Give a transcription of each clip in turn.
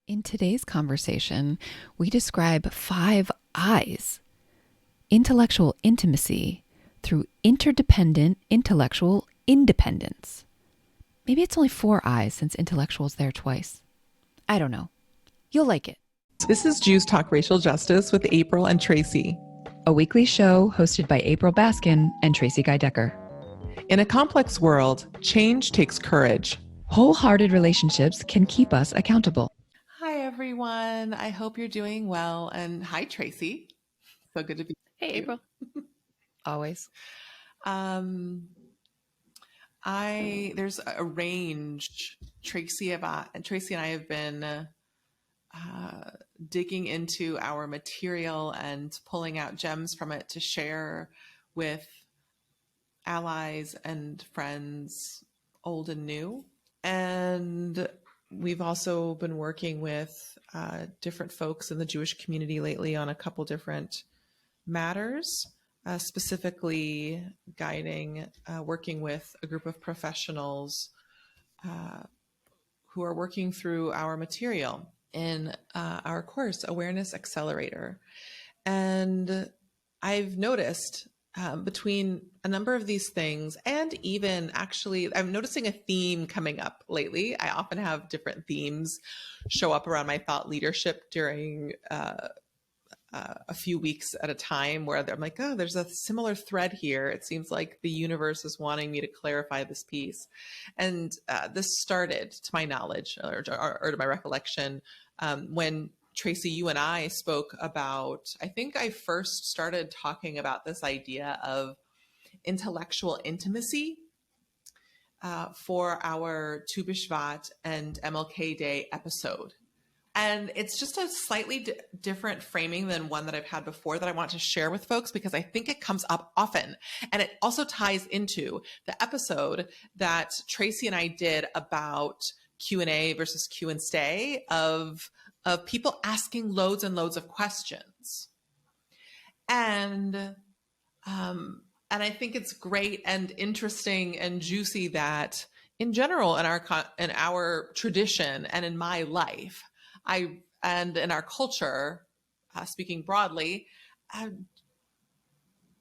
In today's conversation, we describe 5 I's: intellectual intimacy through interdependent intellectual independence. Maybe it's only 4 I's since intellectual's there twice. I don't know. You'll like it. This is Jews Talk Racial Justice with April and Tracie, a weekly show hosted by April Baskin and Tracie Guy Decker. In a complex world, change takes courage. Wholehearted relationships can keep us accountable. Hi, everyone. I hope you're doing well. And hi, Tracie. So good to be Hey, April. Always. There's a range. Tracie and I have been digging into our material and pulling out gems from it to share with allies and friends, old and new. And we've also been working with different folks in the Jewish community lately on a couple different matters, specifically working with a group of professionals who are working through our material in our course, Awareness Accelerator. And I've noticed between a number of these things, and even actually, I'm noticing a theme coming up lately. I often have different themes show up around my thought leadership during a few weeks at a time, where I'm like, oh, there's a similar thread here. It seems like the universe is wanting me to clarify this piece. And this started, to my knowledge, or to my recollection, when Tracie, you and I spoke about, I think I first started talking about this idea of intellectual intimacy for our Tu B'Shvat and MLK Day episode. And it's just a slightly different framing than one that I've had before that I want to share with folks, because I think it comes up often. And it also ties into the episode that Tracie and I did about Q&A versus Q&Stay of people asking loads and loads of questions. And I think it's great and interesting and juicy that in general, in our tradition and in my life, and in our culture, speaking broadly,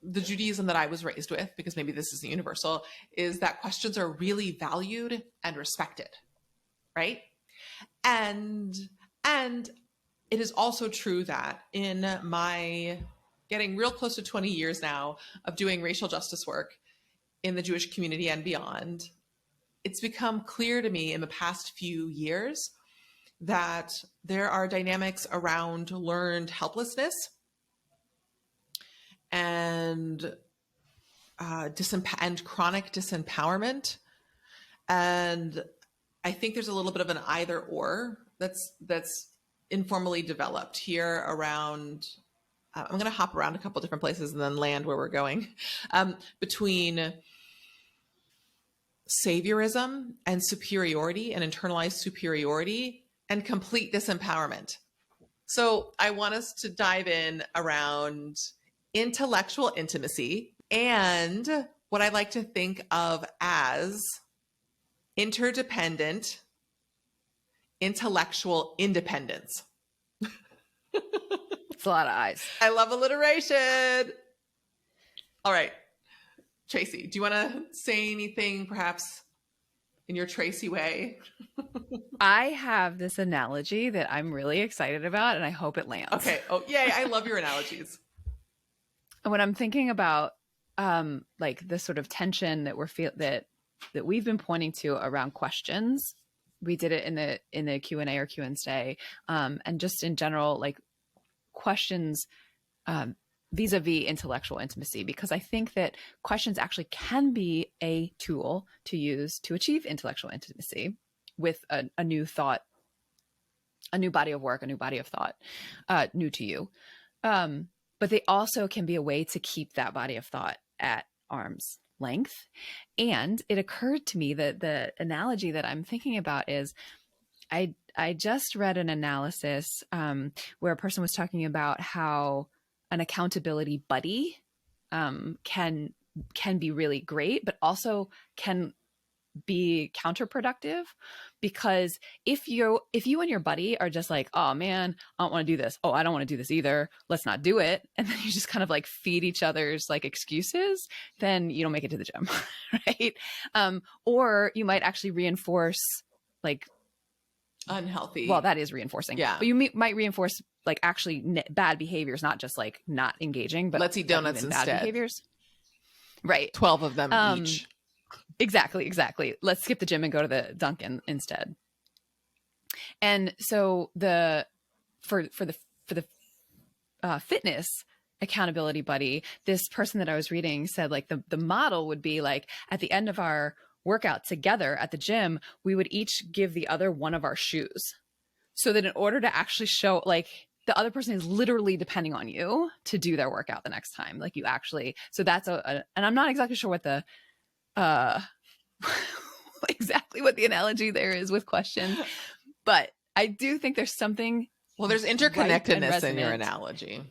the Judaism that I was raised with, because maybe this isn't universal, is that questions are really valued and respected, right? And it is also true that in my getting real close to 20 years now of doing racial justice work in the Jewish community and beyond, it's become clear to me in the past few years that there are dynamics around learned helplessness and chronic disempowerment. And I think there's a little bit of an either or that's informally developed here around. I'm going to hop around a couple different places and then land where we're going, between saviorism and superiority and internalized superiority and complete disempowerment. So I want us to dive in around intellectual intimacy and what I like to think of as interdependent intellectual independence. It's a lot of I's. I love alliteration. All right. Tracie, do you want to say anything perhaps in your Tracie way? I have this analogy that I'm really excited about, and I hope it lands. Okay. Oh, yay. I love your analogies. When I'm thinking about like the sort of tension that that we've been pointing to around questions, we did it in the Q&A or Q&Stay, and just in general, like questions vis-a-vis intellectual intimacy, because I think that questions actually can be a tool to use to achieve intellectual intimacy with a new thought, a new body of work, a new body of thought, new to you. But they also can be a way to keep that body of thought at arm's length. And it occurred to me that the analogy that I'm thinking about is I just read an analysis where a person was talking about how an accountability buddy can be really great, but also can be counterproductive, because if you and your buddy are just like, oh man, I don't want to do this, oh I don't want to do this either, let's not do it, and then you just kind of like feed each other's like excuses, then you don't make it to the gym. Right? Or you might actually reinforce like unhealthy, well, that is reinforcing, yeah, but you might reinforce like actually bad behaviors, not just like not engaging, but let's eat donuts instead. Bad behaviors. Right. 12 of them each. Exactly. Let's skip the gym and go to the Dunkin' instead. And so for the fitness accountability buddy, this person that I was reading said like the model would be like, at the end of our workout together at the gym, we would each give the other one of our shoes, so that in order to actually show like the other person is literally depending on you to do their workout the next time. Like you actually, so that's and I'm not exactly sure what the exactly what the analogy there is with questions, but I do think there's something, well, there's interconnectedness in your analogy.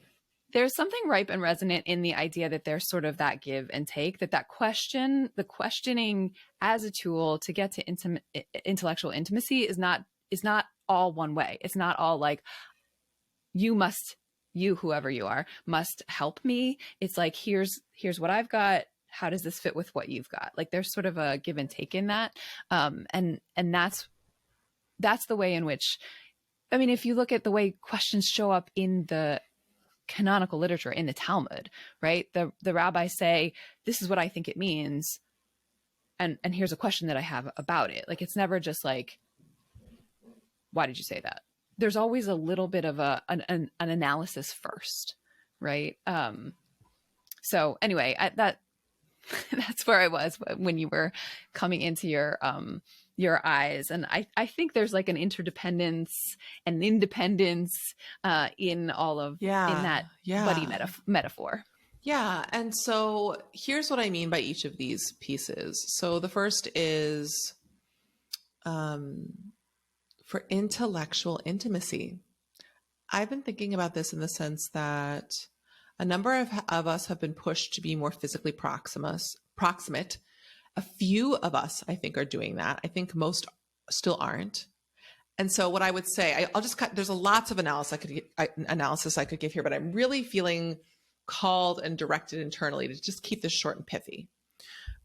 There's something ripe and resonant in the idea that there's sort of that give and take, that question, the questioning as a tool to get to intellectual intimacy is not all one way. It's not all like, you, whoever you are, must help me. It's like, here's what I've got. How does this fit with what you've got? Like there's sort of a give and take in that. And that's the way in which, I mean, if you look at the way questions show up in the canonical literature, in the Talmud, right? The rabbis say, this is what I think it means. And here's a question that I have about it. Like, it's never just like, why did you say that? There's always a little bit of an analysis first, right? So anyway, that's where I was when you were coming into your eyes. And I think there's like an interdependence and independence in all of, in that buddy metaphor. Yeah. And so here's what I mean by each of these pieces. So the first is for intellectual intimacy. I've been thinking about this in the sense that a number of us have been pushed to be more physically proximate. A few of us, I think, are doing that. I think most still aren't. And so what I would say, I'll just cut, there's lots of analysis I could give here, but I'm really feeling called and directed internally to just keep this short and pithy,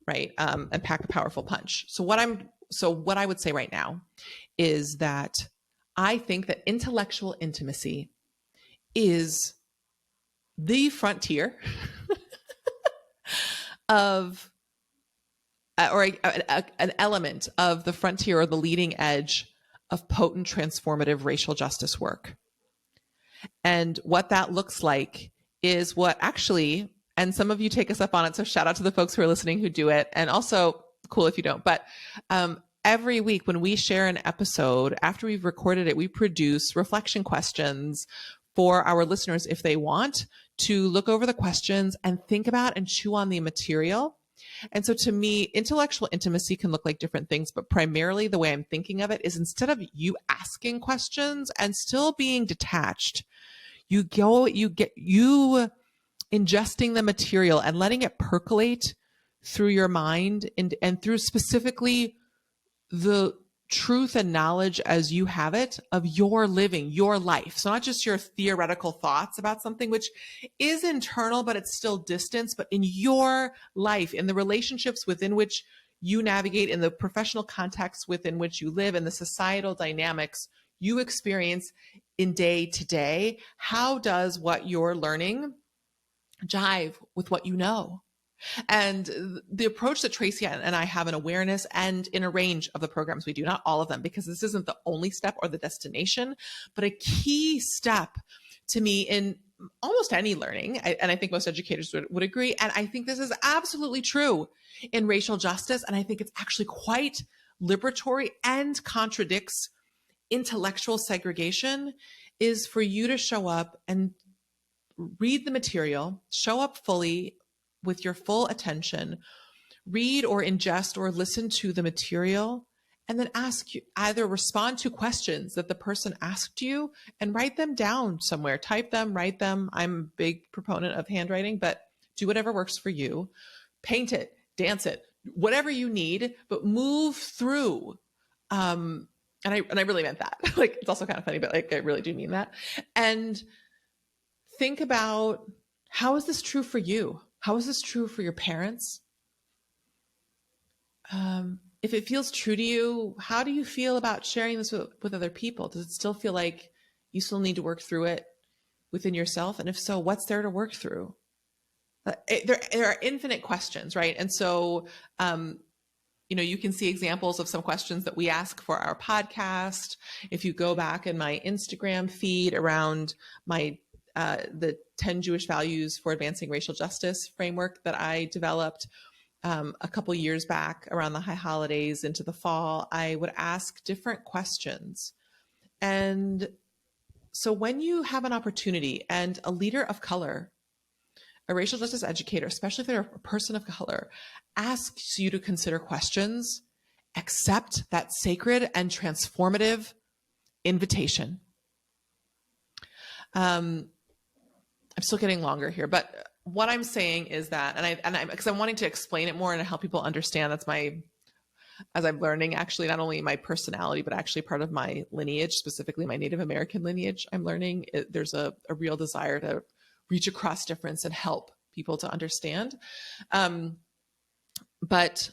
right? And pack a powerful punch. So what I would say right now is that I think that intellectual intimacy is the frontier of, or an element of the frontier or the leading edge of potent transformative racial justice work. And what that looks like is what actually, and some of you take us up on it, so shout out to the folks who are listening who do it, and also cool if you don't, but every week when we share an episode, after we've recorded it, we produce reflection questions for our listeners if they want to look over the questions and think about and chew on the material. And so to me, intellectual intimacy can look like different things, but primarily the way I'm thinking of it is, instead of you asking questions and still being detached, you ingesting the material and letting it percolate through your mind and through specifically the truth and knowledge as you have it of your living, your life. So not just your theoretical thoughts about something, which is internal, but it's still distance, but in your life, in the relationships within which you navigate, in the professional context within which you live, in the societal dynamics you experience in day to day. How does what you're learning jive with what you know? And the approach that Tracie and I have in awareness and in a range of the programs we do, not all of them, because this isn't the only step or the destination, but a key step to me in almost any learning, and I think most educators would agree, and I think this is absolutely true in racial justice, and I think it's actually quite liberatory and contradicts intellectual segregation, is for you to show up and read the material, show up fully with your full attention, read or ingest or listen to the material, and then either respond to questions that the person asked you and write them down somewhere, type them, write them. I'm a big proponent of handwriting, but do whatever works for you. Paint it, dance it, whatever you need, but move through. And I really meant that. Like, it's also kind of funny, but like, I really do mean that. And think about, how is this true for you? How is this true for your parents? If it feels true to you, how do you feel about sharing this with other people? Does it still feel like you still need to work through it within yourself? And if so, what's there to work through? There are infinite questions, right? And so, you can see examples of some questions that we ask for our podcast. If you go back in my Instagram feed around the 10 Jewish values for advancing racial justice framework that I developed a couple years back around the high holidays into the fall, I would ask different questions. And so when you have an opportunity and a leader of color, a racial justice educator, especially if they're a person of color, asks you to consider questions, accept that sacred and transformative invitation. I'm still getting longer here, but what I'm saying is that, because I'm wanting to explain it more and help people understand, as I'm learning, actually, not only my personality, but actually part of my lineage, specifically my Native American lineage, I'm learning there's a real desire to reach across difference and help people to understand. But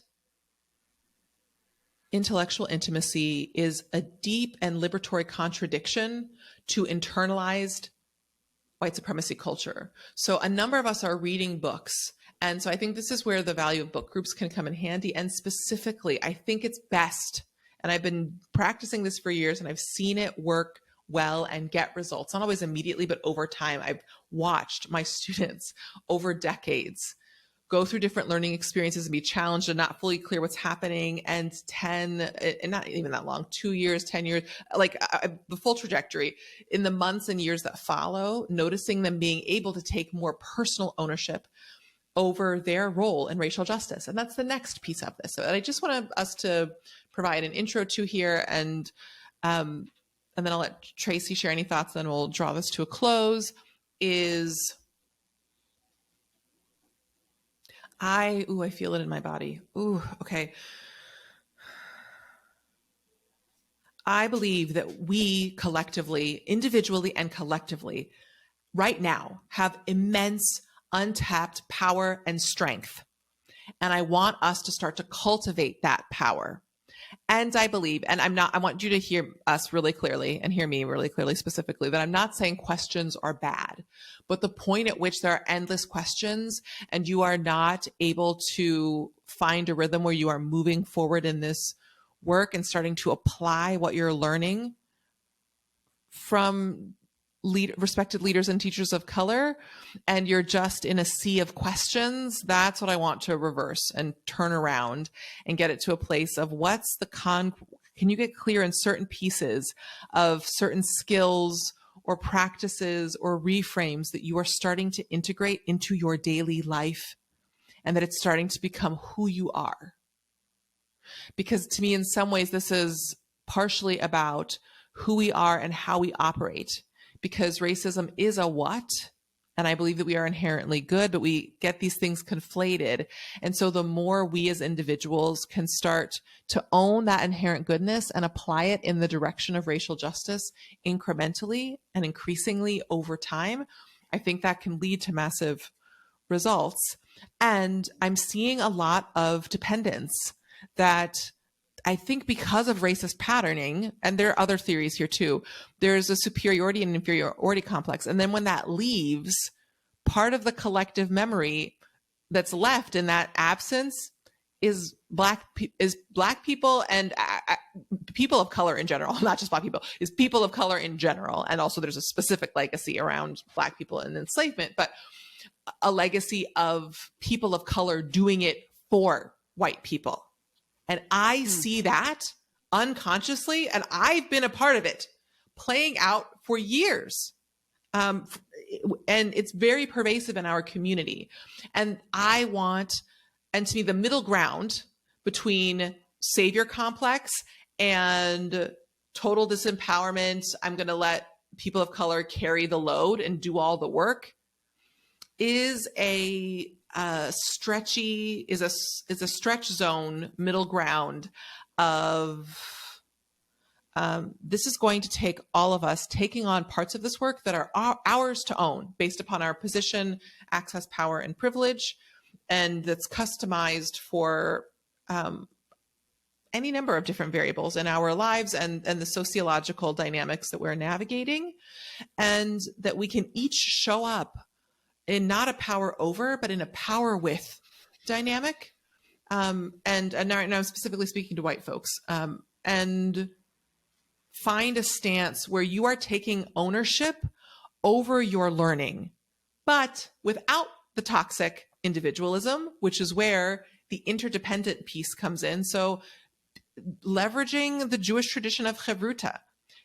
intellectual intimacy is a deep and liberatory contradiction to internalized white supremacy culture. So a number of us are reading books. And so I think this is where the value of book groups can come in handy. And specifically, I think it's best, and I've been practicing this for years and I've seen it work well and get results, not always immediately, but over time. I've watched my students over decades go through different learning experiences and be challenged and not fully clear what's happening. And not even that long, 2 years, 10 years, the full trajectory in the months and years that follow, noticing them being able to take more personal ownership over their role in racial justice. And that's the next piece of this. So I just want us to provide an intro to here, and then I'll let Tracie share any thoughts, then we'll draw this to a close. I feel it in my body. Okay. I believe that we collectively, individually and collectively, right now have immense untapped power and strength. And I want us to start to cultivate that power. And I believe, and I want you to hear us really clearly and hear me really clearly specifically, that I'm not saying questions are bad, but the point at which there are endless questions and you are not able to find a rhythm where you are moving forward in this work and starting to apply what you're learning from respected leaders and teachers of color, and you're just in a sea of questions, that's what I want to reverse and turn around and get it to a place of can you get clear in certain pieces of certain skills or practices or reframes that you are starting to integrate into your daily life, and that it's starting to become who you are. Because to me, in some ways, this is partially about who we are and how we operate. Because racism is a what, and I believe that we are inherently good, but we get these things conflated. And so the more we as individuals can start to own that inherent goodness and apply it in the direction of racial justice incrementally and increasingly over time, I think that can lead to massive results. And I'm seeing a lot of dependence that I think because of racist patterning, and there are other theories here too, there's a superiority and inferiority complex. And then when that leaves, part of the collective memory that's left in that absence is Black people and people of color in general, not just Black people, is people of color in general. And also there's a specific legacy around Black people and enslavement, but a legacy of people of color doing it for white people. And I see that unconsciously, and I've been a part of it, playing out for years. And it's very pervasive in our community. And to me, the middle ground between savior complex and total disempowerment, I'm going to let people of color carry the load and do all the work, is a stretchy is a stretch zone, middle ground of this is going to take all of us taking on parts of this work that are ours to own based upon our position, access, power, and privilege, and that's customized for any number of different variables in our lives and the sociological dynamics that we're navigating, and that we can each show up in not a power over, but in a power with dynamic. And now I'm specifically speaking to white folks, and find a stance where you are taking ownership over your learning, but without the toxic individualism, which is where the interdependent piece comes in. So leveraging the Jewish tradition of Chavruta,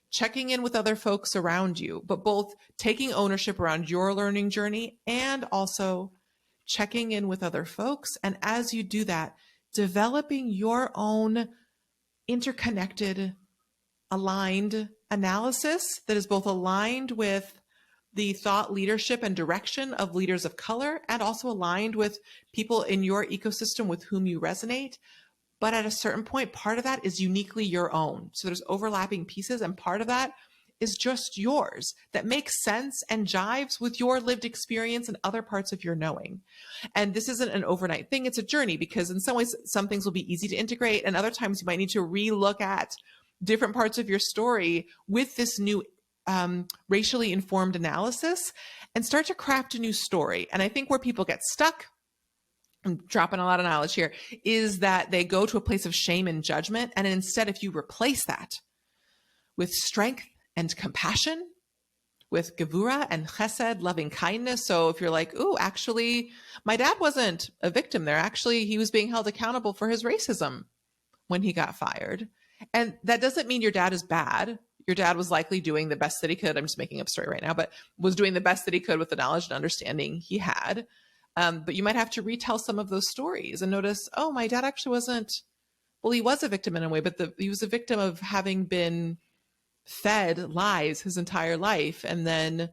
checking in with other folks around you, but both taking ownership around your learning journey and also checking in with other folks. And as you do that, developing your own interconnected, aligned analysis that is both aligned with the thought leadership and direction of leaders of color and also aligned with people in your ecosystem with whom you resonate. But at a certain point, part of that is uniquely your own. So there's overlapping pieces, and part of that is just yours that makes sense and jives with your lived experience and other parts of your knowing. And this isn't an overnight thing. It's a journey, because in some ways, some things will be easy to integrate, and other times you might need to relook at different parts of your story with this new racially informed analysis and start to craft a new story. And I think where people get stuck, I'm dropping a lot of knowledge here, is that they go to a place of shame and judgment. And instead, if you replace that with strength and compassion, with gevura and chesed, loving kindness. So if you're like, ooh, actually, my dad wasn't a victim there. Actually, he was being held accountable for his racism when he got fired. And that doesn't mean your dad is bad. Your dad was likely doing the best that he could. I'm just making up a story right now, but was doing the best that he could with the knowledge and understanding he had. But you might have to retell some of those stories and notice, oh, my dad actually wasn't, well, he was a victim in a way, but he was a victim of having been fed lies his entire life and then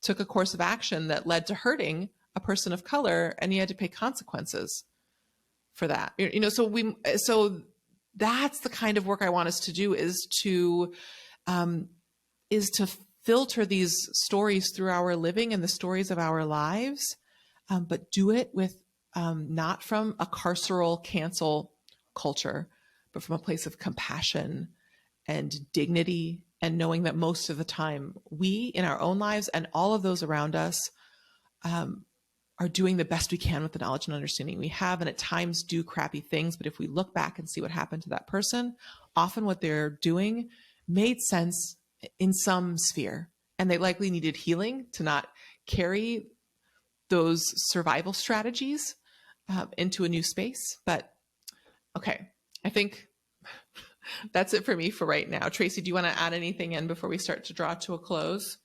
took a course of action that led to hurting a person of color, and he had to pay consequences for that. So that's the kind of work I want us to do, is to filter these stories through our living and the stories of our lives, but do it with not from a carceral cancel culture, but from a place of compassion and dignity, and knowing that most of the time we in our own lives and all of those around us are doing the best we can with the knowledge and understanding we have, and at times do crappy things. But if we look back and see what happened to that person, often what they're doing made sense in some sphere, and they likely needed healing to not carry those survival strategies into a new space. But okay, I think that's it for me for right now. Tracie, do you want to add anything in before we start to draw to a close?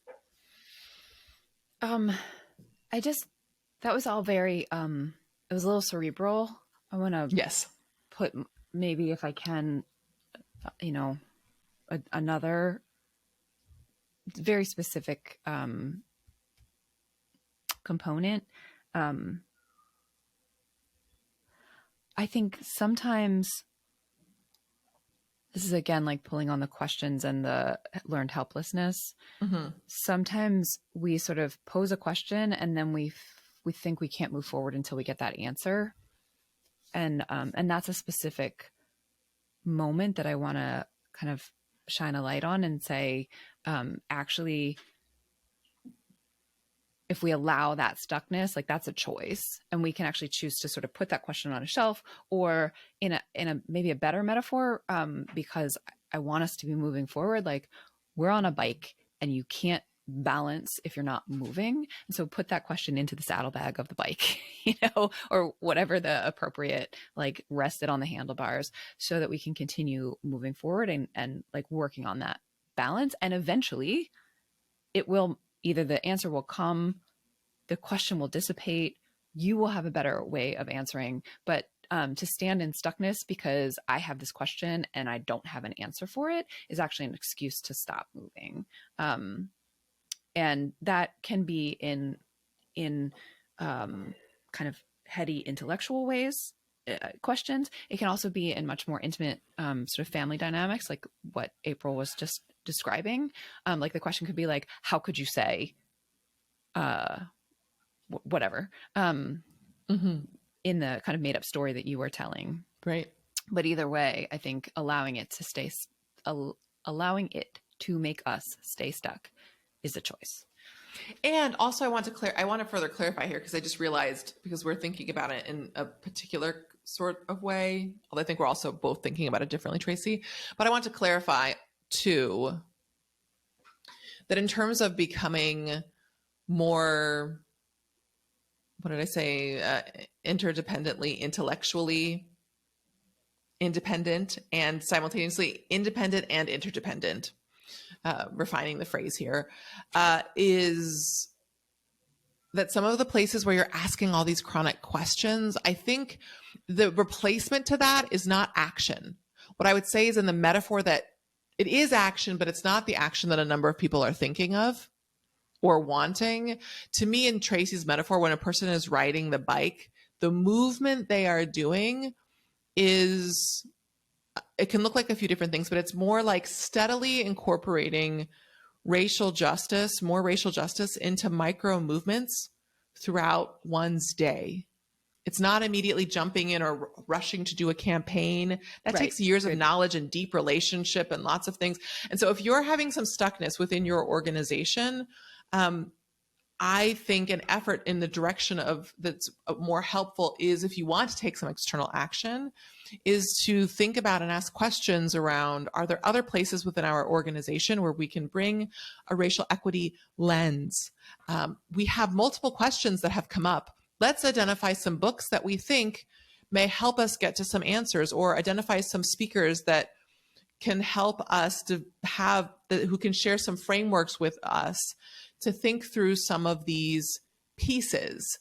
That was all very, it was a little cerebral. I want to put, maybe if I can, another very specific component. I think sometimes, this is again like pulling on the questions and the learned helplessness. Mm-hmm. Sometimes we sort of pose a question and then we think we can't move forward until we get that answer. And that's a specific moment that I want to kind of shine a light on and say, actually, if we allow that stuckness, like that's a choice, and we can actually choose to sort of put that question on a shelf, or in a maybe a better metaphor, because I want us to be moving forward. Like we're on a bike and you can't balance if you're not moving. And so put that question into the saddlebag of the bike, or whatever the appropriate, like rest it on the handlebars, so that we can continue moving forward and like working on that balance. And eventually it will, either the answer will come, the question will dissipate, you will have a better way of answering. But to stand in stuckness because I have this question and I don't have an answer for it is actually an excuse to stop moving. And that can be in kind of heady intellectual ways, questions. It can also be in much more intimate sort of family dynamics, like what April was just describing. Like the question could be like, how could you say whatever in the kind of made up story that you were telling. Right. But either way, I think allowing it to make us stay stuck is a choice. And also I want to further clarify here, because I just realized, because we're thinking about it in a particular sort of way, although I think we're also both thinking about it differently, Tracie, but I want to clarify too, that in terms of becoming more, what did I say, interdependently, intellectually independent, and simultaneously independent and interdependent, refining the phrase here, is that some of the places where you're asking all these chronic questions, I think the replacement to that is not action. What I would say is in the metaphor that it is action, but it's not the action that a number of people are thinking of or wanting. To me, in Tracie's metaphor, when a person is riding the bike, the movement they are doing is, it can look like a few different things, but it's more like steadily incorporating racial justice, more racial justice into micro movements throughout one's day. It's not immediately jumping in or rushing to do a campaign. That takes years of knowledge and deep relationship and lots of things. And so if you're having some stuckness within your organization, I think an effort in the direction of that's more helpful is, if you want to take some external action, is to think about and ask questions around, are there other places within our organization where we can bring a racial equity lens? We have multiple questions that have come up. Let's identify some books that we think may help us get to some answers, or identify some speakers that can help us to have, who can share some frameworks with us to think through some of these pieces.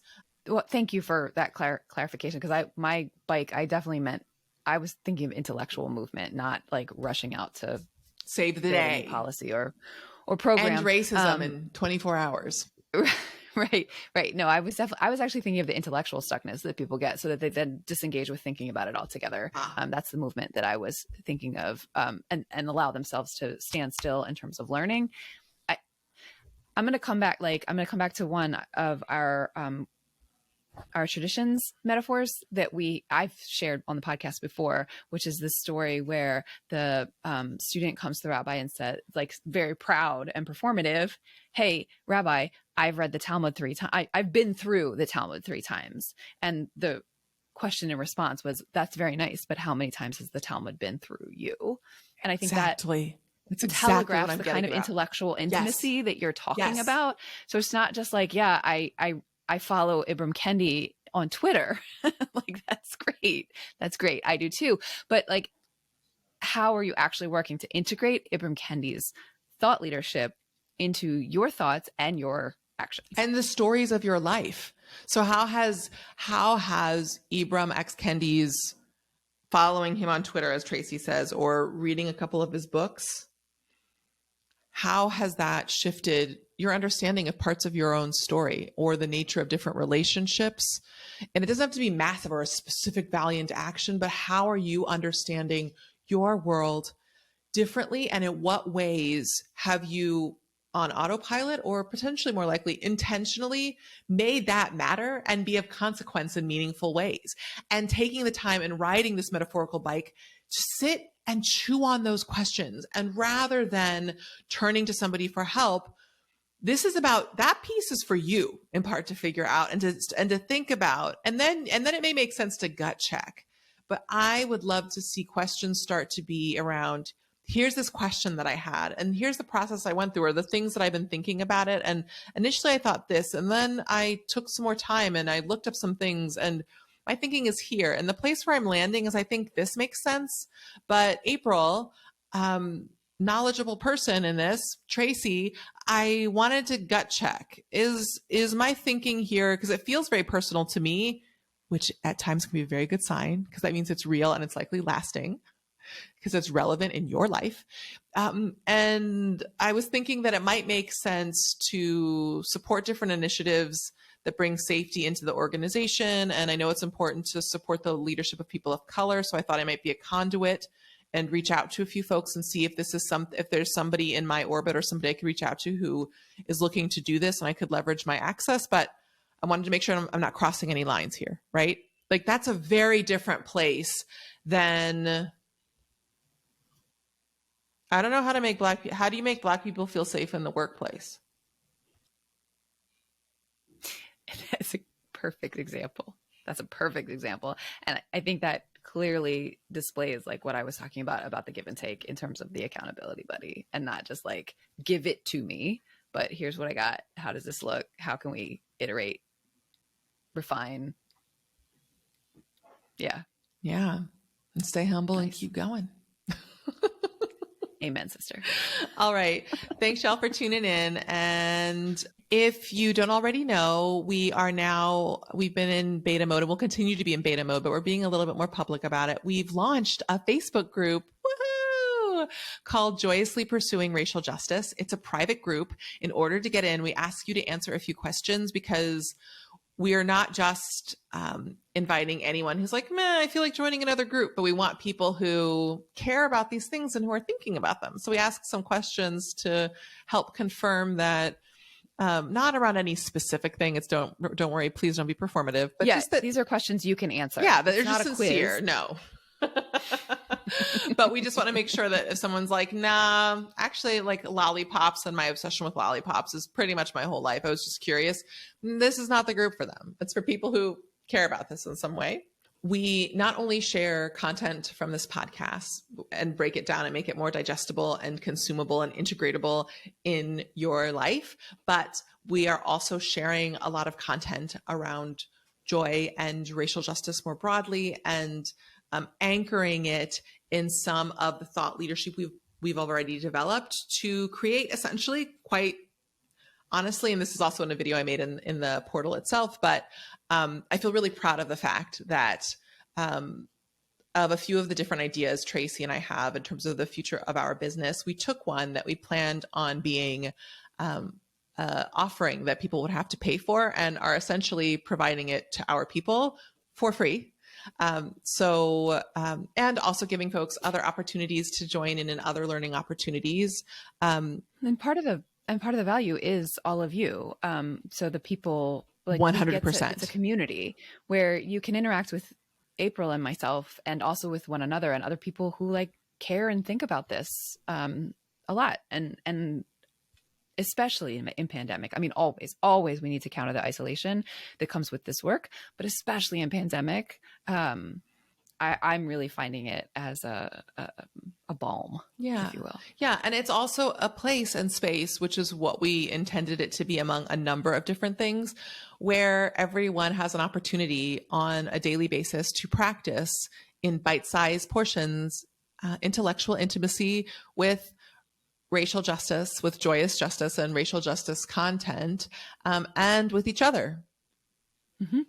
Well, thank you for that clarification, because my bike, I definitely meant, I was thinking of intellectual movement, not like rushing out to save the day policy or program. End racism in 24 hours. Right. No, I was actually thinking of the intellectual stuckness that people get, so that they then disengage with thinking about it altogether. That's the movement that I was thinking of, and allow themselves to stand still in terms of learning. I'm going to come back to one of our traditions metaphors that I've shared on the podcast before, which is this story where the student comes to the rabbi and said, like, very proud and performative, "Hey, Rabbi, I've read the Talmud 3 times. I've been through the Talmud 3 times." And the question in response was, "That's very nice, but how many times has the Talmud been through you?" And I think exactly. That's exactly telegraphs the kind of intellectual intimacy that you're talking about. So it's not just like, yeah, I follow Ibram Kendi on Twitter. Like, that's great. That's great. I do too. But like, how are you actually working to integrate Ibram Kendi's thought leadership into your thoughts and your actions and the stories of your life? So how has Ibram X Kendi's following him on Twitter, as Tracie says, or reading a couple of his books, how has that shifted your understanding of parts of your own story or the nature of different relationships? And it doesn't have to be massive or a specific valiant action, but how are you understanding your world differently? And in what ways have you, on autopilot or potentially more likely intentionally, made that matter and be of consequence in meaningful ways? And taking the time and riding this metaphorical bike to sit and chew on those questions. And rather than turning to somebody for help, this is about, that piece is for you in part to figure out and to think about, and then it may make sense to gut check. But I would love to see questions start to be around, here's this question that I had, and here's the process I went through, or the things that I've been thinking about it. And initially I thought this, and then I took some more time and I looked up some things, and my thinking is here. And the place where I'm landing is, I think this makes sense. But April, knowledgeable person in this, Tracie, I wanted to gut check. Is my thinking here, because it feels very personal to me, which at times can be a very good sign, because that means it's real and it's likely lasting, because it's relevant in your life. And I was thinking that it might make sense to support different initiatives that brings safety into the organization. And I know it's important to support the leadership of people of color. So I thought I might be a conduit and reach out to a few folks and see if if there's somebody in my orbit or somebody I could reach out to who is looking to do this and I could leverage my access. But I wanted to make sure I'm not crossing any lines here, right? Like that's a very different place than, I don't know how to make how do you make Black people feel safe in the workplace? That's a perfect example. That's a perfect example. And I think that clearly displays like what I was talking about the give and take in terms of the accountability buddy, and not just like give it to me, but here's what I got. How does this look? How can we iterate, refine? Yeah. Yeah. And stay humble. Nice. And keep going. Amen, sister. All right. Thanks, y'all, for tuning in. And if you don't already know, we've been in beta mode and we'll continue to be in beta mode, but we're being a little bit more public about it. We've launched a Facebook group called Joyously Pursuing Racial Justice. It's a private group. In order to get in, we ask you to answer a few questions because we are not just inviting anyone who's like, man, I feel like joining another group, but we want people who care about these things and who are thinking about them. So we ask some questions to help confirm that, not around any specific thing. It's don't worry, please don't be performative. But yeah, just that these are questions you can answer. Yeah, that they're it's just not sincere. A quiz. No. But we just want to make sure that if someone's like, nah, actually like lollipops and my obsession with lollipops is pretty much my whole life. I was just curious. This is not the group for them. It's for people who care about this in some way. We not only share content from this podcast and break it down and make it more digestible and consumable and integratable in your life, but we are also sharing a lot of content around joy and racial justice more broadly, and anchoring it in some of the thought leadership we've already developed to create essentially, quite honestly, and this is also in a video I made in the portal itself, but I feel really proud of the fact that of a few of the different ideas Tracie and I have in terms of the future of our business, we took one that we planned on being offering that people would have to pay for, and are essentially providing it to our people for free. And also giving folks other opportunities to join in and other learning opportunities. And part of the value is all of you. So the people, like 100%. It's a community where you can interact with April and myself, and also with one another and other people who like care and think about this a lot. And especially in pandemic. I mean, always we need to counter the isolation that comes with this work, but especially in pandemic, I'm really finding it as a balm, if you will. Yeah. And it's also a place and space, which is what we intended it to be among a number of different things, where everyone has an opportunity on a daily basis to practice in bite-sized portions, intellectual intimacy with racial justice, with joyous justice and racial justice content, and with each other. Mm-hmm.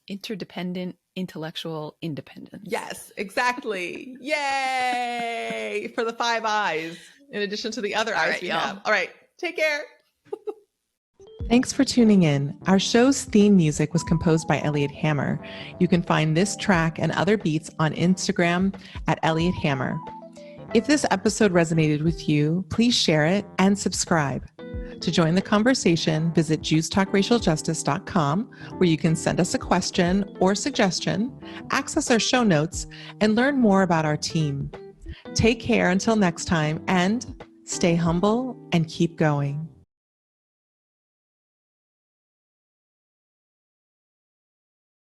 Interdependent intellectual independence. Yes, exactly. Yay! For the 5 eyes, in addition to the other eyes we have. All right, take care. Thanks for tuning in. Our show's theme music was composed by Elliot Hammer. You can find this track and other beats on Instagram at Elliot Hammer. If this episode resonated with you, please share it and subscribe. To join the conversation, visit JewsTalkRacialJustice.com, where you can send us a question or suggestion, access our show notes, and learn more about our team. Take care until next time, and stay humble and keep going.